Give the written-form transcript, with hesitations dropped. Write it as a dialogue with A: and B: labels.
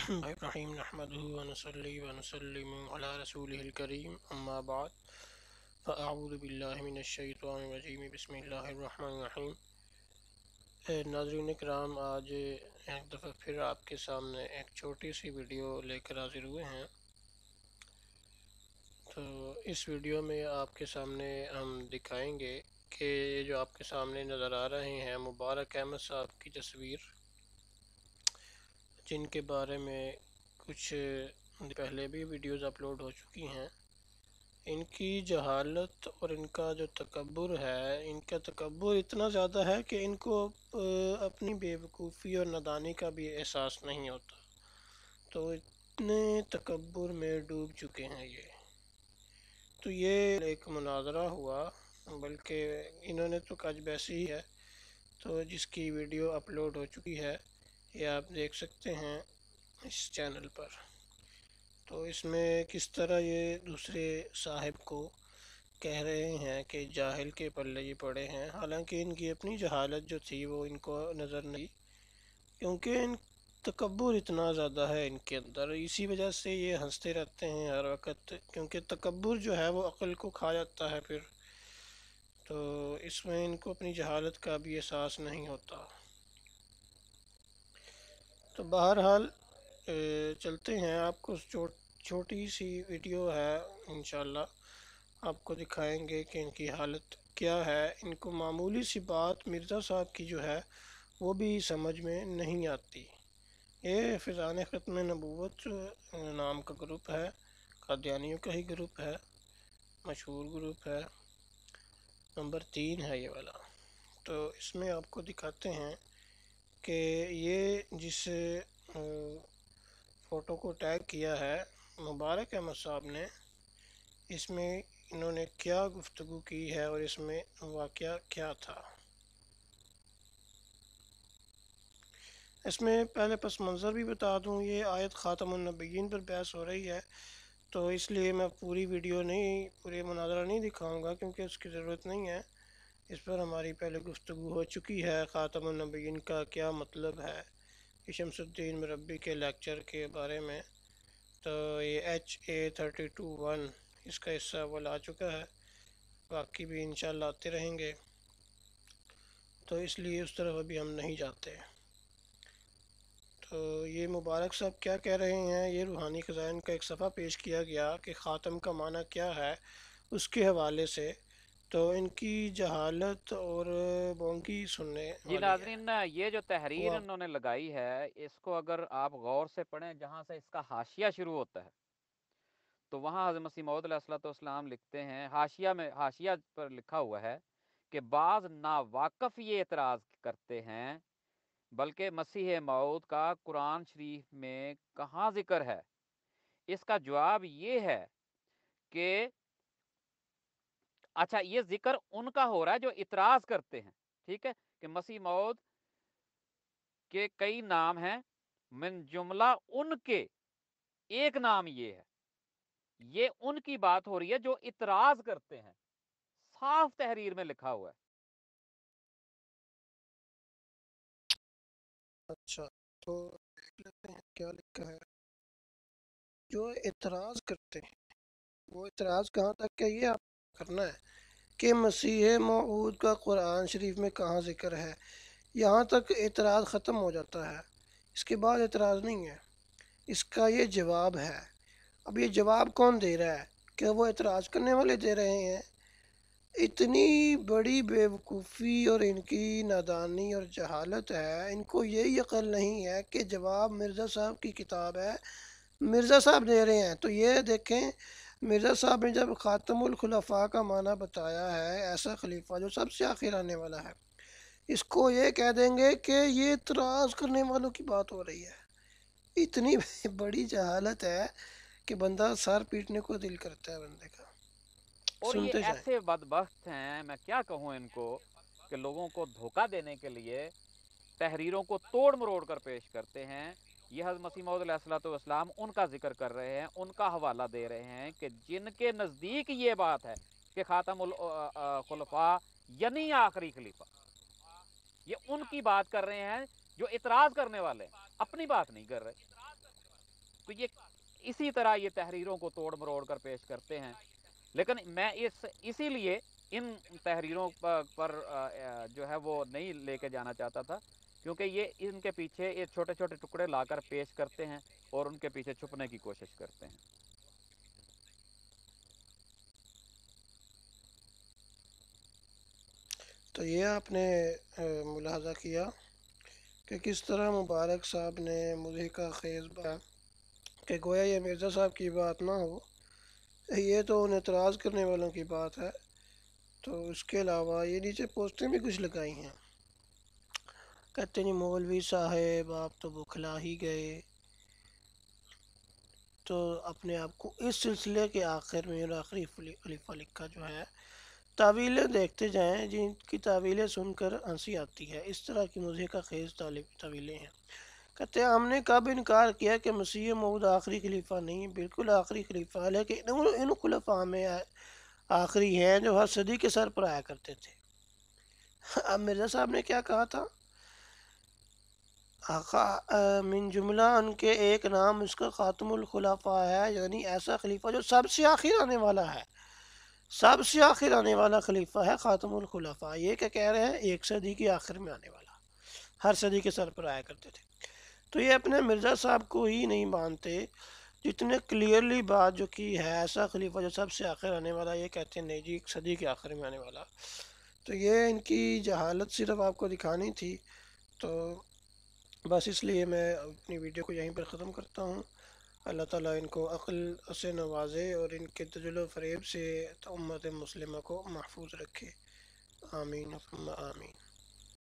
A: الرحیم نحمده ونصلی ونسلم علی رسوله الکریم اما بعد فاعوذ باللہ من الشیطان الرجیم بسم اللہ الرحمن الرحیم۔ ناظرین کرام، آج ایک دفعہ پھر آپ کے سامنے ایک چھوٹی سی ویڈیو لے کر حاضر ہوئے ہیں۔ تو اس ویڈیو میں آپ کے سامنے ہم دکھائیں گے کہ جو آپ کے سامنے نظر آ رہے ہیں مبارک احمد صاحب کی تصویر، جن کے بارے میں کچھ پہلے بھی ویڈیوز اپلوڈ ہو چکی ہیں۔ ان کی جہالت اور ان کا جو تکبر ہے، ان کا تکبر اتنا زیادہ ہے کہ ان کو اپنی بے وقوفی اور نادانی کا بھی احساس نہیں ہوتا۔ تو اتنے تکبر میں ڈوب چکے ہیں یہ۔ تو یہ ایک مناظرہ ہوا، بلکہ انہوں نے تو کج بیسی ہی ہے، تو جس کی ویڈیو اپلوڈ ہو چکی ہے، یہ آپ دیکھ سکتے ہیں اس چینل پر۔ تو اس میں کس طرح یہ دوسرے صاحب کو کہہ رہے ہیں کہ جاہل کے پلے یہ پڑے ہیں، حالانکہ ان کی اپنی جہالت جو تھی وہ ان کو نظر نہیں، کیونکہ ان تکبر اتنا زیادہ ہے ان کے اندر، اسی وجہ سے یہ ہنستے رہتے ہیں ہر وقت، کیونکہ تکبر جو ہے وہ عقل کو کھا جاتا ہے پھر۔ تو اس میں ان کو اپنی جہالت کا بھی احساس نہیں ہوتا۔ تو بہرحال چلتے ہیں، آپ کو چھوٹی سی ویڈیو ہے، انشاءاللہ آپ کو دکھائیں گے کہ ان کی حالت کیا ہے۔ ان کو معمولی سی بات مرزا صاحب کی جو ہے وہ بھی سمجھ میں نہیں آتی۔ یہ فیضان ختم نبوت نام کا گروپ ہے، قادیانیوں کا ہی گروپ ہے، مشہور گروپ ہے، نمبر 3 ہے یہ والا۔ تو اس میں آپ کو دکھاتے ہیں کہ یہ جس فوٹو کو ٹیگ کیا ہے مبارک احمد صاحب نے، اس میں انہوں نے کیا گفتگو کی ہے اور اس میں واقعہ کیا تھا۔ اس میں پہلے پس منظر بھی بتا دوں، یہ آیت خاتم النبیین پر بحث ہو رہی ہے، تو اس لیے میں پوری ویڈیو نہیں، پورے مناظرہ نہیں دکھاؤں گا، کیونکہ اس کی ضرورت نہیں ہے۔ اس پر ہماری پہلے گفتگو ہو چکی ہے، خاتم النبیین کا کیا مطلب ہے، شمس الدین مربی کے لیکچر کے بارے میں۔ تو یہ HA32-1 اس کا حصہ اول آ چکا ہے، باقی بھی انشاءاللہ آتے رہیں گے، تو اس لیے اس طرف ابھی ہم نہیں جاتے۔ تو یہ مبارک صاحب کیا کہہ رہے ہیں، یہ روحانی خزائن کا ایک صفحہ پیش کیا گیا کہ خاتم کا معنی کیا ہے اس کے حوالے سے، تو ان کی جہالت اور بونکی سننے
B: جی
A: والی ہے۔
B: ناظرین، یہ جو
A: وہ
B: تحریر انہوں نے لگائی ہے، اس کو اگر آپ غور سے پڑھیں جہاں سے اس کا حاشیہ شروع ہوتا ہے، تو وہاں حضرت مسیح موعود علیہ الصلوۃ والسلام لکھتے ہیں، حاشیہ پر لکھا ہوا ہے کہ بعض ناواقف یہ اعتراض کرتے ہیں، بلکہ مسیح موعود کا قرآن شریف میں کہاں ذکر ہے؟ اس کا جواب یہ ہے کہ اچھا، یہ ذکر ان کا ہو رہا ہے جو اعتراض کرتے ہیں، ٹھیک ہے، کہ مسیح موعود کے کئی نام ہیں، من جملہ ان کے ایک نام یہ ہے۔ یہ ان کی بات ہو رہی ہے جو اعتراض کرتے ہیں، صاف تحریر میں لکھا ہوا ہے۔
A: اچھا، تو دیکھ لیتے ہیں کیا لکھا ہے۔ جو اعتراض کرتے ہیں، وہ اعتراض کہاں تک کہ یہ آپ کرنا ہے کہ مسیح موعود کا قرآن شریف میں کہاں ذکر ہے، یہاں تک اعتراض ختم ہو جاتا ہے، اس کے بعد اعتراض نہیں ہے، اس کا یہ جواب ہے۔ اب یہ جواب کون دے رہا ہے؟ کہ وہ اعتراض کرنے والے دے رہے ہیں۔ اتنی بڑی بے وقوفی اور ان کی نادانی اور جہالت ہے، ان کو یہی عقل نہیں ہے کہ جواب مرزا صاحب کی کتاب ہے، مرزا صاحب دے رہے ہیں۔ تو یہ دیکھیں، مرزا صاحب نے جب خاتم الخلفاء کا معنی بتایا ہے، ایسا خلیفہ جو سب سے آخر آنے والا ہے، اس کو یہ کہہ دیں گے کہ یہ اعتراض کرنے والوں کی بات ہو رہی ہے۔ اتنی بڑی جہالت ہے کہ بندہ سر پیٹنے کو دل کرتا ہے بندے کا۔
B: اور یہ
A: سنتے جائیں۔
B: ایسے بدبخت ہیں، میں کیا کہوں ان کو، کہ لوگوں کو دھوکہ دینے کے لیے تحریروں کو توڑ مروڑ کر پیش کرتے ہیں۔ یہ حضرت مسیح موعود علیہ الصلوۃ والسلام ان کا ذکر کر رہے ہیں، ان کا حوالہ دے رہے ہیں کہ جن کے نزدیک یہ بات ہے کہ خاتم الخلفاء یعنی آخری خلیفہ، یہ ان کی بات کر رہے ہیں جو اعتراض کرنے والے ہیں، اپنی بات نہیں کر رہے۔ تو یہ اسی طرح یہ تحریروں کو توڑ مروڑ کر پیش کرتے ہیں. لیکن میں اسی لیے ان تحریروں پر جو ہے وہ نہیں لے کے جانا چاہتا تھا، کیونکہ یہ ان کے پیچھے یہ چھوٹے چھوٹے ٹکڑے لا کر پیش کرتے ہیں اور ان کے پیچھے چھپنے کی کوشش کرتے ہیں.
A: تو یہ آپ نے ملاحظہ کیا کہ کس طرح مبارک صاحب نے مضحکہ خیز بات کہ گویا یہ مرزا صاحب کی بات نہ ہو، یہ تو ان اعتراض کرنے والوں کی بات ہے. تو اس کے علاوہ یہ نیچے پوسٹیں بھی کچھ لگائی ہیں. کہتے ہیں مولوی صاحب آپ تو بکھلا ہی گئے. تو اپنے آپ کو اس سلسلے کے آخر میں اور آخری خلیفہ لکھا جو ہے، تعویلیں دیکھتے جائیں جن کی تعویلیں سن کر ہنسی آتی ہے. اس طرح کی مضحکہ خیز تعویلیں ہیں. کہتے ہیں ہم نے کب انکار کیا کہ مسیح موعود آخری خلیفہ نہیں، بالکل آخری خلیفہ ہے، لیکن ان خلفاء میں آخری ہیں جو ہر صدی کے سر پر آیا کرتے تھے. اب مرزا صاحب نے کیا کہا تھا؟ من جملہ ان کے ایک نام اس کا خاتم الخلفاء ہے، یعنی ایسا خلیفہ جو سب سے آخر آنے والا ہے، سب سے آخر آنے والا خلیفہ ہے خاتم الخلفاء. یہ کیا کہہ رہے ہیں؟ ایک صدی کے آخر میں آنے والا، ہر صدی کے سر پر آیا کرتے تھے. تو یہ اپنے مرزا صاحب کو ہی نہیں مانتے جتنے کلیئرلی بات جو کی ہے ایسا خلیفہ جو سب سے آخر آنے والا، یہ کہتے ہیں نہیں جی ایک صدی کے آخر میں آنے والا. تو یہ ان کی جہالت صرف آپ کو دکھانی تھی. تو بس اس لیے میں اپنی ویڈیو کو یہیں پر ختم کرتا ہوں. اللہ تعالیٰ ان کو عقل سے نوازے اور ان کے تجل و فریب سے امت مسلمہ کو محفوظ رکھے. آمین ثم آمین.